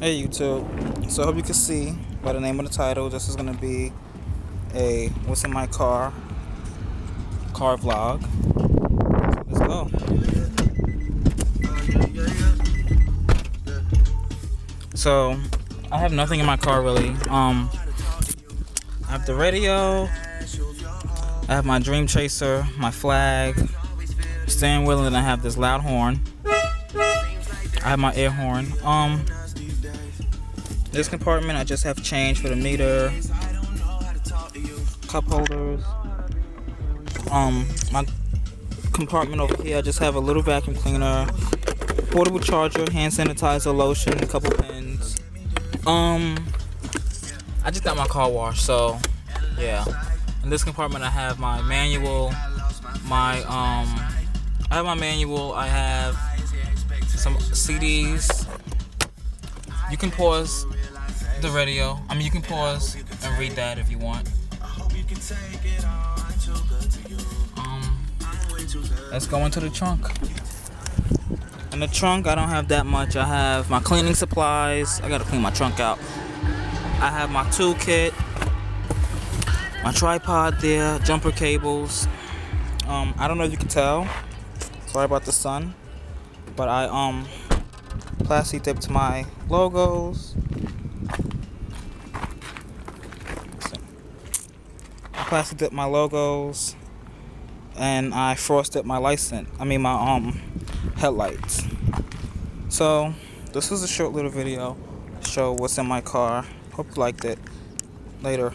Hey YouTube, so I hope you can see by the name of the title, this is going to be a what's in my car vlog. Let's go. So I have nothing in my car really. I have the radio, I have my Dream Chaser, my flag, steering wheel, and I have this loud horn. I have my air horn. This compartment I just have change for the meter, cup holders. My compartment over here I just have a little vacuum cleaner, portable charger, hand sanitizer, lotion, a couple pens. I just got my car washed, so yeah. In this compartment I have my manual, I have some CDs. You can pause the radio. You can pause and read that if you want. Let's go into the trunk. In the trunk, I don't have that much. I have my cleaning supplies. I gotta clean my trunk out. I have my toolkit, my tripod there, jumper cables. I don't know if you can tell. Sorry about the sun, but I plastic dipped my logos. I plastic dipped my logos, and I frosted my my headlights. So this is a short little video to show what's in my car. Hope you liked it. Later.